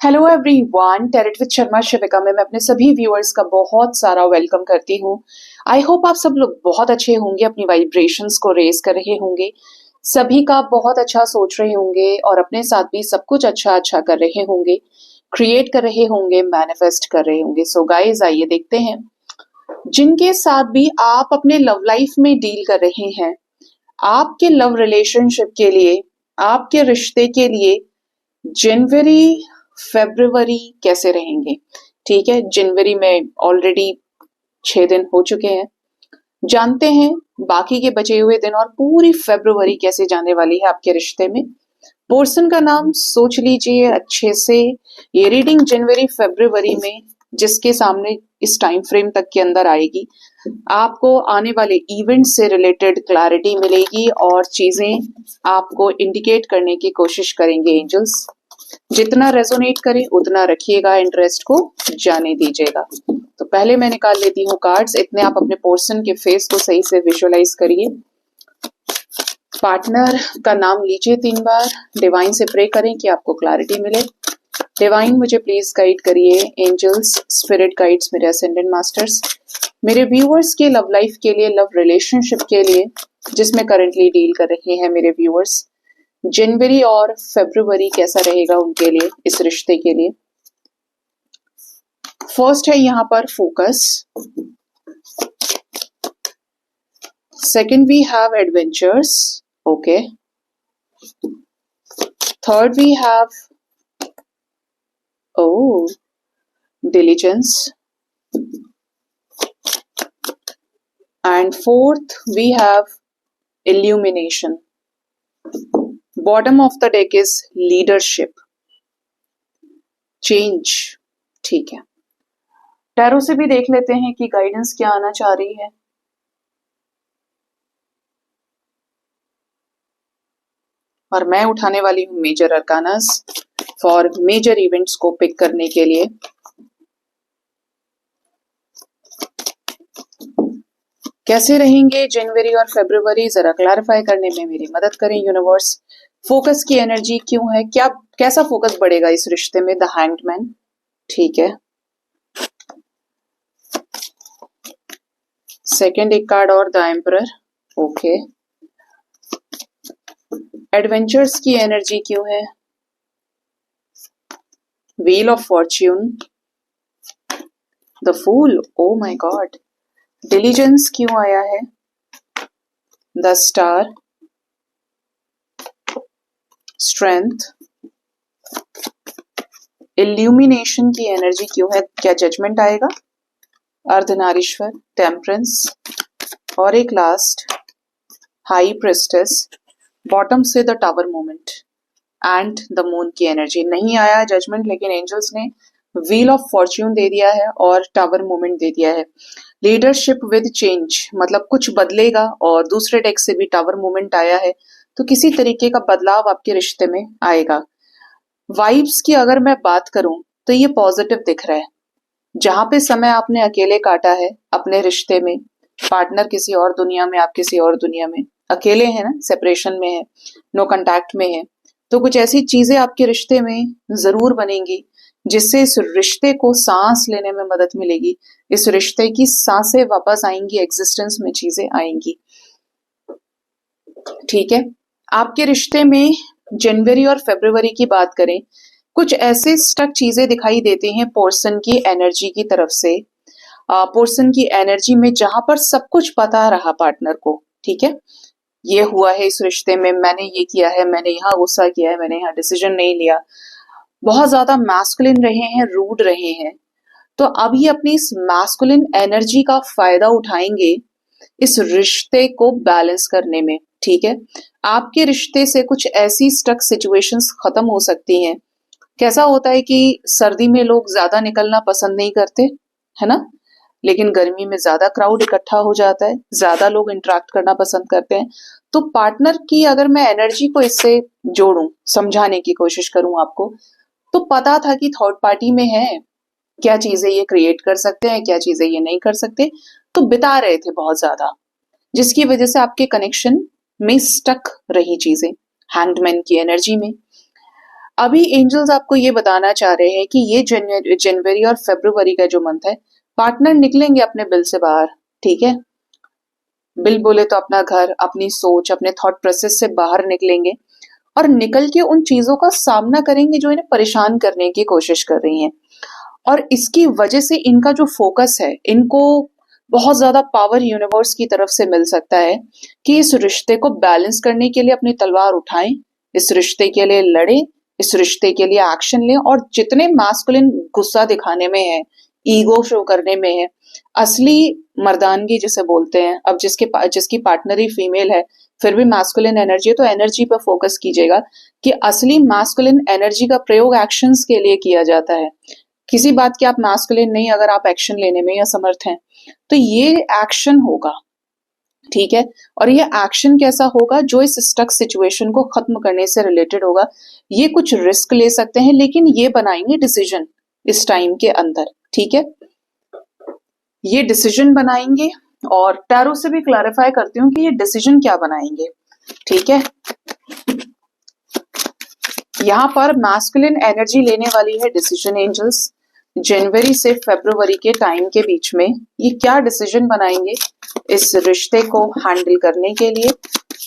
Hello everyone, tarot with Sharma Shivika में मैं अपने सभी व्यूअर्स का बहुत सारा वेलकम करती हूँ। आई होप आप सब लोग बहुत अच्छे होंगे, अपनी वाइब्रेशंस को रेज कर रहे होंगे, सभी का बहुत अच्छा सोच रहे होंगे और अपने साथ भी सब कुछ अच्छा अच्छा कर रहे होंगे, क्रिएट कर रहे होंगे, मैनिफेस्ट कर रहे होंगे। सो गाइज, आइए देखते हैं जिनके साथ भी आप अपने लव लाइफ में डील कर रहे हैं, आपके लव रिलेशनशिप के लिए, आपके रिश्ते के लिए जनवरी फेब्रुवरी कैसे रहेंगे। ठीक है, जनवरी में ऑलरेडी 6 दिन हो चुके हैं, जानते हैं बाकी के बचे हुए दिन और पूरी फेब्रुवरी कैसे जाने वाली है आपके रिश्ते में। पर्सन का नाम सोच लीजिए अच्छे से। ये रीडिंग जनवरी फेब्रुवरी में जिसके सामने इस टाइम फ्रेम तक के अंदर आएगी, आपको आने वाले इवेंट से रिलेटेड क्लैरिटी मिलेगी और चीजें आपको इंडिकेट करने की कोशिश करेंगे एंजल्स। जितना रेजोनेट करे उतना रखिएगा, इंटरेस्ट को जाने दीजिएगा। तो पहले मैं निकाल लेती हूँ कार्ड्स। इतने आप अपने पर्सन के फेस को सही से विजुअलाइज करिए। पार्टनर का नाम लीजिए 3 बार, डिवाइन से प्रे करें कि आपको क्लैरिटी मिले। डिवाइन मुझे प्लीज गाइड करिए, एंजल्स, स्पिरिट गाइड्स, मेरे असेंडेंट मास्टर्स, मेरे व्यूअर्स के लव लाइफ के लिए, लव रिलेशनशिप के लिए जिसमें करंटली डील कर रहे हैं मेरे व्यूअर्स, जनवरी और फरवरी कैसा रहेगा उनके लिए, इस रिश्ते के लिए। फर्स्ट है यहाँ पर focus, second we have adventures, okay, third we have diligence, and fourth we have illumination. Bottom of the deck is leadership, change। ठीक है, टैरो से भी देख लेते हैं कि गाइडेंस क्या आना चाह रही है। और मैं उठाने वाली हूं मेजर अरकानास फॉर मेजर इवेंट्स को पिक करने के लिए। कैसे रहेंगे जनवरी और फरवरी, जरा क्लैरिफाई करने में मेरी मदद करें यूनिवर्स। फोकस की एनर्जी क्यों है, क्या कैसा फोकस बढ़ेगा इस रिश्ते में? The hanged. ठीक है, सेकेंड एक कार्ड और, द एम्परर, ओके। एडवेंचर्स की एनर्जी क्यों है? Wheel of fortune, the fool, oh my god. Diligence क्यों आया है? The star, strength. इल्यूमिनेशन की एनर्जी क्यों है? क्या जजमेंट आएगा? अर्धनारीश्वर, टेम्परेंस, और एक लास्ट हाई प्रेस्टेस। बॉटम से the tower moment and the moon की एनर्जी। नहीं आया जजमेंट, लेकिन एंजल्स ने व्हील ऑफ फॉर्च्यून दे दिया है और टावर मोमेंट दे दिया है। लीडरशिप विद चेंज, मतलब कुछ बदलेगा, और दूसरे डेक से भी टावर मोमेंट आया है, तो किसी तरीके का बदलाव आपके रिश्ते में आएगा। वाइब्स की अगर मैं बात करूं तो ये पॉजिटिव दिख रहा है। जहां पे समय आपने अकेले काटा है अपने रिश्ते में, पार्टनर किसी और दुनिया में, आप किसी और दुनिया में, अकेले हैं ना, सेपरेशन में है, नो कांटेक्ट में है, तो कुछ ऐसी चीजें आपके रिश्ते में जरूर बनेंगी जिससे इस रिश्ते को सांस लेने में मदद मिलेगी। इस रिश्ते की सांसें वापस आएंगी, एग्जिस्टेंस में चीजें आएंगी। ठीक है, आपके रिश्ते में जनवरी और फरवरी की बात करें, कुछ ऐसे स्टक चीजें दिखाई देती हैं पर्सन की एनर्जी की तरफ से। पर्सन की एनर्जी में जहां पर सब कुछ पता रहा पार्टनर को, ठीक है, ये हुआ है इस रिश्ते में, मैंने ये किया है, मैंने यहाँ गुस्सा किया है, मैंने यहाँ डिसीजन नहीं लिया, बहुत ज्यादा मैस्कुलिन रहे हैं, रूड रहे हैं, तो अब ये अपनी इस मैस्कुलिन एनर्जी का फायदा उठाएंगे इस रिश्ते को बैलेंस करने में। ठीक है, आपके रिश्ते से कुछ ऐसी स्टक सिचुएशंस खत्म हो सकती हैं। कैसा होता है कि सर्दी में लोग ज्यादा निकलना पसंद नहीं करते, है ना, लेकिन गर्मी में ज्यादा क्राउड इकट्ठा हो जाता है, ज्यादा लोग इंटरेक्ट करना पसंद करते हैं। तो पार्टनर की अगर मैं एनर्जी को इससे जोड़ूं, समझाने की कोशिश करूं आपको, तो पता था कि थर्ड पार्टी में है, क्या चीजें ये क्रिएट कर सकते हैं, क्या चीजें ये नहीं कर सकते, तो बिता रहे थे बहुत ज्यादा, जिसकी वजह से आपके कनेक्शन में स्टक रही चीजें हैंगमैन की एनर्जी में। अभी एंजल्स आपको ये बताना चाह रहे हैं कि ये जनवरी और फरवरी का जो मंथ है, पार्टनर निकलेंगे अपने बिल से बाहर। ठीक है, बिल बोले तो अपना घर, अपनी सोच, अपने थॉट प्रोसेस से बाहर निकलेंगे और निकल के उन चीजों का सामना करेंगे जो इन्हें परेशान करने की कोशिश कर रही हैं। और इसकी वजह से इनका जो फोकस है, इनको बहुत ज्यादा पावर यूनिवर्स की तरफ से मिल सकता है कि इस रिश्ते को बैलेंस करने के लिए अपनी तलवार उठाएं, इस रिश्ते के लिए लड़े, इस रिश्ते के लिए एक्शन लें। और जितने मैस्कुलिन गुस्सा दिखाने में है, ईगो शो करने में है, असली मर्दानगी जिसे बोलते हैं, अब जिसकी पार्टनर ही फीमेल है फिर भी मैस्कुलिन एनर्जी है, तो एनर्जी पर फोकस कीजिएगा कि असली मैस्कुलिन एनर्जी का प्रयोग एक्शंस के लिए किया जाता है। किसी बात की आप मैस्कुलिन नहीं, अगर आप एक्शन लेने में असमर्थ हैं तो ये एक्शन होगा। ठीक है, और ये एक्शन कैसा होगा? जो इस स्टक सिचुएशन को खत्म करने से रिलेटेड होगा। ये कुछ रिस्क ले सकते हैं लेकिन ये बनाएंगे डिसीजन इस टाइम के अंदर। ठीक है, ये डिसीजन बनाएंगे और टैरो से भी क्लैरिफाई करती हूँ कि ये डिसीजन क्या बनाएंगे। ठीक है, यहाँ पर मैस्कुलिन एनर्जी लेने वाली है डिसीजन एंजल्स। जनवरी से फरवरी के टाइम के बीच में ये क्या डिसीजन बनाएंगे इस रिश्ते को हैंडल करने के लिए,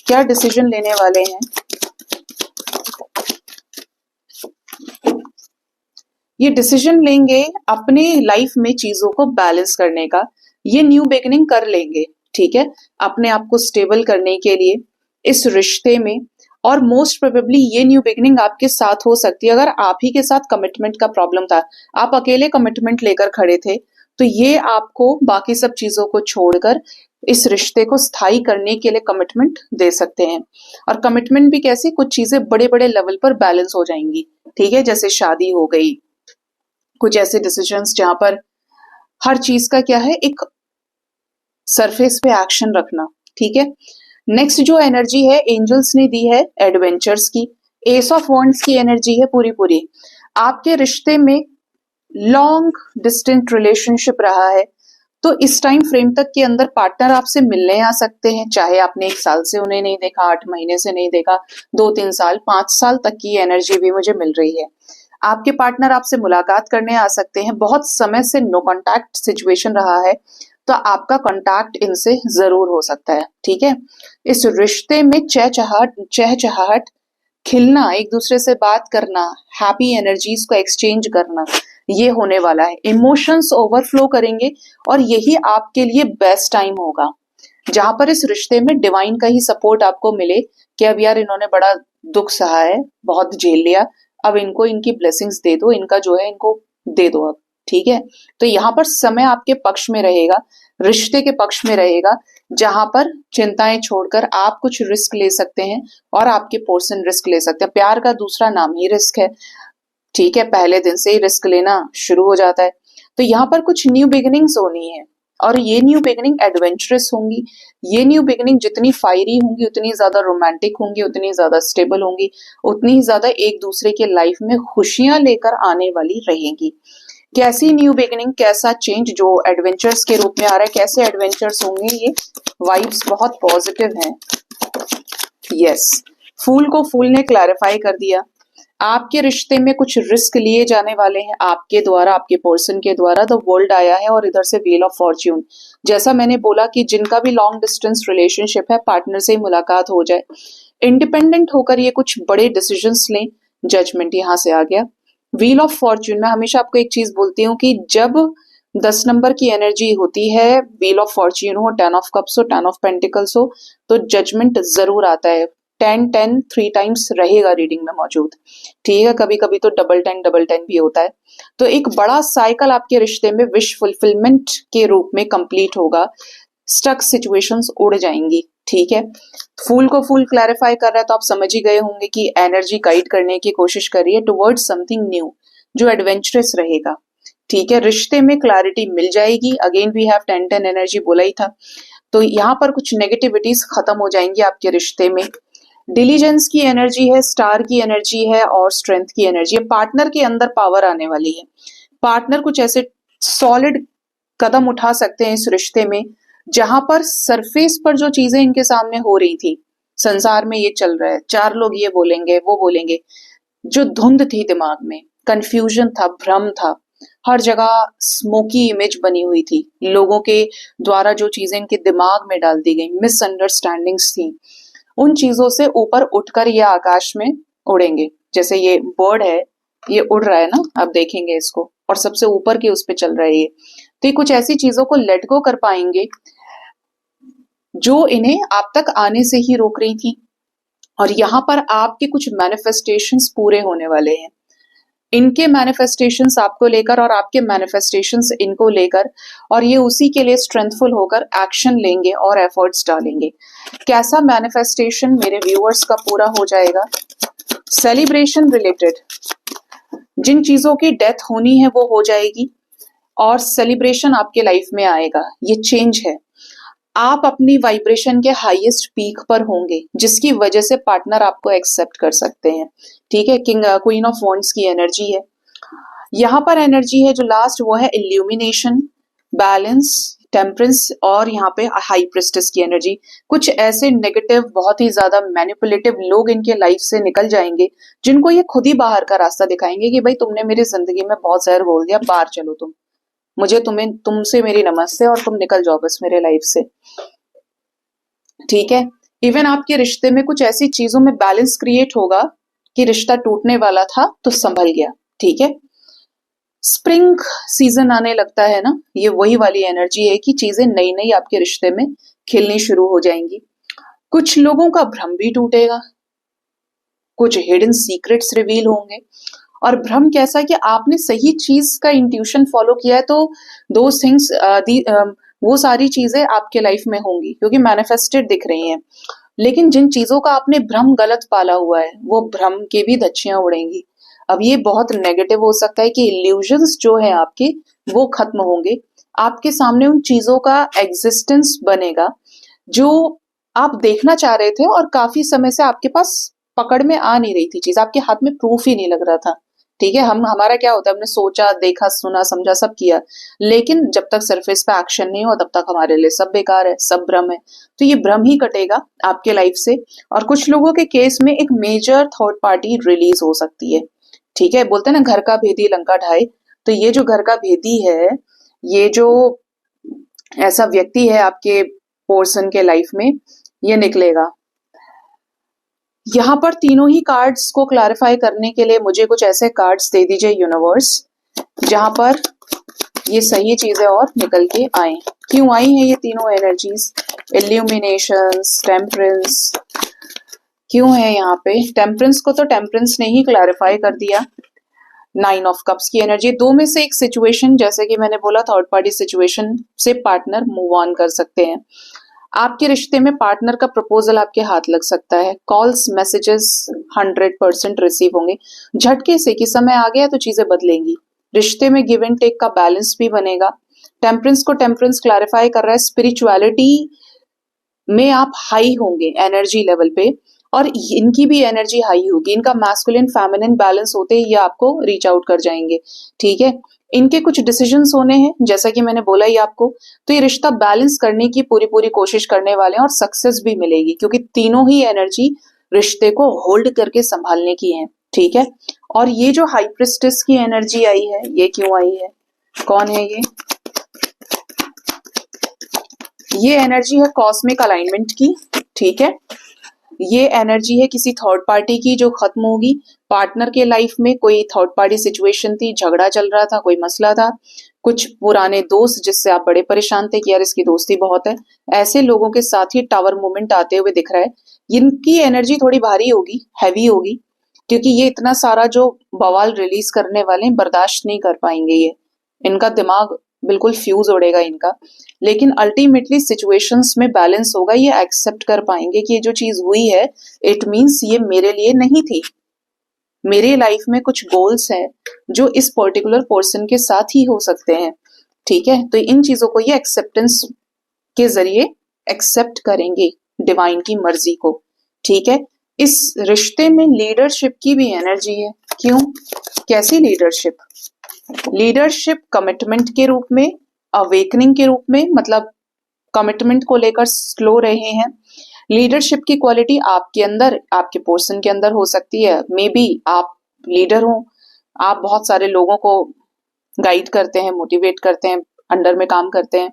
क्या डिसीजन लेने वाले हैं? ये डिसीजन लेंगे अपने लाइफ में चीजों को बैलेंस करने का, ये न्यू बिगिनिंग कर लेंगे। ठीक है, अपने आप को स्टेबल करने के लिए इस रिश्ते में। और मोस्ट प्रोबेबली ये न्यू बिगिनिंग आपके साथ हो सकती है। अगर आप ही के साथ कमिटमेंट का प्रॉब्लम था, आप अकेले कमिटमेंट लेकर खड़े थे, तो ये आपको बाकी सब चीजों को छोड़कर इस रिश्ते को स्थायी करने के लिए कमिटमेंट दे सकते हैं। और कमिटमेंट भी कैसी? कुछ चीजें बड़े बड़े लेवल पर बैलेंस हो जाएंगी। ठीक है, जैसे शादी हो गई, कुछ ऐसे डिसीजंस जहां पर हर चीज का क्या है, एक सरफेस पे एक्शन रखना। ठीक है, नेक्स्ट जो एनर्जी है एंजल्स ने दी है एडवेंचर्स की, एस ऑफ वॉन्ड्स की एनर्जी है पूरी पूरी। आपके रिश्ते में लॉन्ग डिस्टेंट रिलेशनशिप रहा है तो इस टाइम फ्रेम तक के अंदर पार्टनर आपसे मिलने आ सकते हैं, चाहे आपने 1 साल से उन्हें नहीं देखा, 8 महीने से नहीं देखा, 2-3 साल, 5 साल तक की एनर्जी भी मुझे मिल रही है। आपके पार्टनर आपसे मुलाकात करने आ सकते हैं। बहुत समय से नो कांटेक्ट सिचुएशन रहा है तो आपका कांटेक्ट इनसे जरूर हो सकता है। ठीक है, इस रिश्ते में चहचहाहट, खिलना, एक दूसरे से बात करना, हैप्पी एनर्जीज को एक्सचेंज करना, ये होने वाला है। इमोशंस ओवरफ्लो करेंगे और यही आपके लिए बेस्ट टाइम होगा जहां पर इस रिश्ते में डिवाइन का ही सपोर्ट आपको मिले कि अब यार इन्होंने बड़ा दुख सहा है, बहुत झेल लिया, अब इनको इनकी ब्लेसिंग्स दे दो, इनका जो है इनको दे दो अब। ठीक है, तो यहाँ पर समय आपके पक्ष में रहेगा, रिश्ते के पक्ष में रहेगा, जहां पर चिंताएं छोड़कर आप कुछ रिस्क ले सकते हैं और आपके पर्सन रिस्क ले सकते हैं। प्यार का दूसरा नाम ही रिस्क है। ठीक है, पहले दिन से ही रिस्क लेना शुरू हो जाता है। तो यहाँ पर कुछ न्यू बिगिनिंग्स होनी है और ये न्यू बिगिनिंग एडवेंचरस होंगी। ये न्यू बिगिनिंग जितनी फायरी होंगी, उतनी ज्यादा रोमांटिक होंगी, उतनी ज्यादा स्टेबल होंगी, उतनी ही ज्यादा एक दूसरे के लाइफ में खुशियां लेकर आने वाली रहेंगी। कैसी न्यू बिगिनिंग, कैसा चेंज जो एडवेंचर्स के रूप में आ रहा है, कैसे एडवेंचर्स होंगे? ये वाइब्स बहुत पॉजिटिव हैं। यस, फूल को फूल ने क्लैरिफाई कर दिया। आपके रिश्ते में कुछ रिस्क लिए जाने वाले हैं आपके द्वारा, आपके पर्सन के द्वारा। द वर्ल्ड आया है और इधर से व्हील ऑफ फॉर्च्यून। जैसा मैंने बोला कि जिनका भी लॉन्ग डिस्टेंस रिलेशनशिप है, पार्टनर से मुलाकात हो जाए, इंडिपेंडेंट होकर ये कुछ बड़े डिसीजंस लें। जजमेंट यहाँ से आ गया। व्हील ऑफ फॉर्च्यून, मैं हमेशा आपको एक चीज बोलती हूँ कि जब 10 नंबर की एनर्जी होती है, व्हील ऑफ फॉर्च्यून हो, 10 ऑफ कप्स हो, 10 ऑफ पेंटिकल्स हो, तो जजमेंट जरूर आता है। 10-10 3 टाइम्स रहेगा रीडिंग में मौजूद। ठीक है, कभी कभी तो डबल 10 भी होता है। तो एक बड़ा साइकिल आपके रिश्ते में विश फुलफिलमेंट के रूप में कंप्लीट होगा। स्टक सिचुएशंस उड़ जाएंगी। ठीक है, फूल को फूल क्लैरिफाई कर रहा है तो आप समझ ही गए होंगे कि एनर्जी गाइड करने की कोशिश करिए टुवर्ड्स समथिंग न्यू जो एडवेंचरस रहेगा। ठीक है, रिश्ते में क्लैरिटी मिल जाएगी। अगेन वी हैव 10-10 एनर्जी बोला ही था, तो यहाँ पर कुछ नेगेटिविटीज खत्म हो जाएंगी आपके रिश्ते में। डिलीजेंस की एनर्जी है, स्टार की एनर्जी है और स्ट्रेंथ की एनर्जी है। पार्टनर के अंदर पावर आने वाली है। पार्टनर कुछ ऐसे सॉलिड कदम उठा सकते हैं इस रिश्ते में जहां पर सरफेस पर जो चीजें इनके सामने हो रही थी, संसार में ये चल रहा है, 4 लोग ये बोलेंगे वो बोलेंगे, जो धुंध थी दिमाग में, कंफ्यूजन था, भ्रम था, हर जगह स्मोकी इमेज बनी हुई थी, लोगों के द्वारा जो चीजें इनके दिमाग में डाल दी गई, मिसअंडरस्टैंडिंग्स थी, उन चीजों से ऊपर उठकर ये आकाश में उड़ेंगे। जैसे ये बर्ड है, ये उड़ रहा है ना, आप देखेंगे इसको, और सबसे ऊपर की उस पे चल रहा है ये। तो ये कुछ ऐसी चीजों को लेट गो कर पाएंगे जो इन्हें आप तक आने से ही रोक रही थी। और यहाँ पर आपके कुछ मैनिफेस्टेशंस पूरे होने वाले हैं, इनके मैनिफेस्टेशंस आपको लेकर और आपके मैनिफेस्टेशंस इनको लेकर, और ये उसी के लिए स्ट्रेंथफुल होकर एक्शन लेंगे और एफर्ट्स डालेंगे। कैसा मैनिफेस्टेशन मेरे व्यूअर्स का पूरा हो जाएगा? सेलिब्रेशन रिलेटेड जिन चीजों की डेथ होनी है वो हो जाएगी और सेलिब्रेशन आपके लाइफ में आएगा। ये चेंज है, आप अपनी वाइब्रेशन के हाईएस्ट पीक पर होंगे, जिसकी वजह से पार्टनर आपको एक्सेप्ट कर सकते हैं। ठीक है, किंग क्वीन ऑफ वॉन्ड्स की एनर्जी है यहाँ पर। एनर्जी है जो लास्ट, वो है इल्यूमिनेशन, बैलेंस, टेम्परेंस, और यहाँ पे हाई प्रिस्टेस की एनर्जी। कुछ ऐसे नेगेटिव, बहुत ही ज्यादा मैनिपुलेटिव लोग इनके लाइफ से निकल जाएंगे, जिनको ये खुद ही बाहर का रास्ता दिखाएंगे कि भाई तुमने मेरी जिंदगी में बहुत जहर घोल दिया, बाहर चलो तुम, मुझे तुमसे मेरी नमस्ते और तुम निकल जाओ बस मेरे लाइफ से। ठीक है, इवन आपके रिश्ते में कुछ ऐसी चीजों में बैलेंस क्रिएट होगा कि रिश्ता टूटने वाला था तो संभल गया। ठीक है, स्प्रिंग सीजन आने लगता है ना, ये वही वाली एनर्जी है कि चीजें नई नई आपके रिश्ते में खिलनी शुरू हो जाएंगी। कुछ लोगों का भ्रम भी टूटेगा, कुछ हिडन सीक्रेट्स रिवील होंगे। और भ्रम कैसा कि आपने सही चीज का इंट्यूशन फॉलो किया है, तो दो थिंग्स, वो सारी चीजें आपके लाइफ में होंगी क्योंकि मैनिफेस्टेड दिख रही हैं। लेकिन जिन चीजों का आपने भ्रम गलत पाला हुआ है, वो भ्रम के भी धज्जियां उड़ेंगी। अब ये बहुत नेगेटिव हो सकता है कि इल्यूजन्स जो है आपके, वो खत्म होंगे। आपके सामने उन चीजों का एग्जिस्टेंस बनेगा जो आप देखना चाह रहे थे और काफी समय से आपके पास पकड़ में आ नहीं रही थी चीज, आपके हाथ में प्रूफ ही नहीं लग रहा था। ठीक है, हमारा क्या होता है, हमने सोचा, देखा, सुना, समझा, सब किया, लेकिन जब तक सरफेस पे एक्शन नहीं हो तब तक हमारे लिए सब बेकार है, सब भ्रम है। तो ये भ्रम ही कटेगा आपके लाइफ से। और कुछ लोगों के केस में एक मेजर थर्ड पार्टी रिलीज हो सकती है। ठीक है, बोलते हैं ना घर का भेदी लंका ढाए, तो ये जो घर का भेदी है, ये जो ऐसा व्यक्ति है आपके पर्सन के लाइफ में, ये निकलेगा। यहाँ पर तीनों ही कार्ड्स को क्लैरिफाई करने के लिए मुझे कुछ ऐसे कार्ड्स दे दीजिए यूनिवर्स, जहां पर ये सही चीजें और निकल के आए। क्यों आई हैं ये तीनों एनर्जीज? इल्यूमिनेशंस, टेम्परेंस, क्यों है यहाँ पे? टेम्परेंस को तो टेम्परेंस ने ही क्लैरिफाई कर दिया। 9 ऑफ कप्स की एनर्जी, दो में से एक सिचुएशन, जैसे कि मैंने बोला थर्ड पार्टी सिचुएशन से पार्टनर मूव ऑन कर सकते हैं। आपके रिश्ते में पार्टनर का प्रपोजल आपके हाथ लग सकता है। कॉल्स, मैसेजेस 100% रिसीव होंगे झटके से कि समय आ गया तो चीजें बदलेंगी। रिश्ते में गिव एंड टेक का बैलेंस भी बनेगा। टेम्परेंस को टेम्परेंस क्लैरिफाई कर रहा है, स्पिरिचुअलिटी में आप हाई होंगे एनर्जी लेवल पे, और इनकी भी एनर्जी हाई होगी। इनका मैस्कुलिन फेमिनिन बैलेंस होते ही ये आपको रीच आउट कर जाएंगे। ठीक है, इनके कुछ डिसीजंस होने हैं, जैसा कि मैंने बोला ही आपको। तो ये रिश्ता बैलेंस करने की पूरी पूरी कोशिश करने वाले हैं और सक्सेस भी मिलेगी, क्योंकि तीनों ही एनर्जी रिश्ते को होल्ड करके संभालने की है। ठीक है, और ये जो हाई प्रिस्टेस की एनर्जी आई है, ये क्यों आई है? कौन है ये? ये एनर्जी है कॉस्मिक अलाइनमेंट की। ठीक है, ये एनर्जी है किसी थर्ड पार्टी की जो खत्म होगी। पार्टनर के लाइफ में कोई थर्ड पार्टी सिचुएशन थी, झगड़ा चल रहा था, कोई मसला था, कुछ पुराने दोस्त जिससे आप बड़े परेशान थे कि यार इसकी दोस्ती बहुत है, ऐसे लोगों के साथ ही टावर मूवमेंट आते हुए दिख रहा है। इनकी एनर्जी थोड़ी भारी होगी, हैवी होगी, क्योंकि ये इतना सारा जो बवाल रिलीज करने वाले हैं बर्दाश्त नहीं कर पाएंगे। ये इनका दिमाग बिल्कुल फ्यूज उड़ेगा इनका। लेकिन अल्टीमेटली सिचुएशंस में बैलेंस होगा, ये एक्सेप्ट कर पाएंगे कि ये जो चीज हुई है, इट मीन्स ये मेरे लिए नहीं थी। मेरे लाइफ में कुछ गोल्स हैं जो इस पर्टिकुलर पर्सन के साथ ही हो सकते हैं। ठीक है, तो इन चीजों को ये एक्सेप्टेंस के जरिए एक्सेप्ट करेंगे डिवाइन की मर्जी को। ठीक है, इस रिश्ते में लीडरशिप की भी एनर्जी है। क्यों? कैसी लीडरशिप? लीडरशिप कमिटमेंट के रूप में, अवेकनिंग के रूप में, मतलब कमिटमेंट को लेकर स्लो रहे हैं। लीडरशिप की क्वालिटी आपके अंदर, आपके पर्सन के अंदर हो सकती है। मे बी आप लीडर हो, आप बहुत सारे लोगों को गाइड करते हैं, मोटिवेट करते हैं, अंडर में काम करते हैं,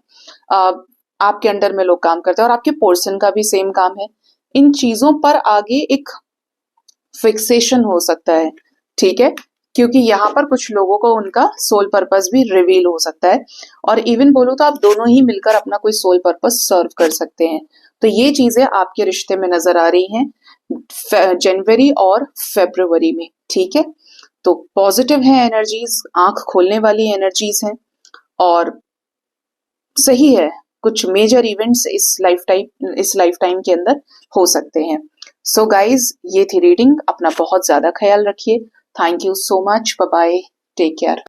आपके अंडर में लोग काम करते हैं और आपके पोर्सन का भी सेम काम है। इन चीजों पर आगे एक फिक्सेशन हो सकता है, ठीक है, क्योंकि यहाँ पर कुछ लोगों को उनका सोल पर्पस भी रिवील हो सकता है और इवन बोलूं तो आप दोनों ही मिलकर अपना कोई सोल पर्पस सर्व कर सकते हैं। तो ये चीजें आपके रिश्ते में नजर आ रही हैं जनवरी और फेब्रुवरी में, ठीक है। तो पॉजिटिव है एनर्जीज, आंख खोलने वाली एनर्जीज हैं और सही है, कुछ मेजर इवेंट्स इस लाइफ टाइम के अंदर हो सकते हैं। सो गाइज, ये थी रीडिंग, अपना बहुत ज्यादा ख्याल रखिए। Thank you so much, bye bye, take care.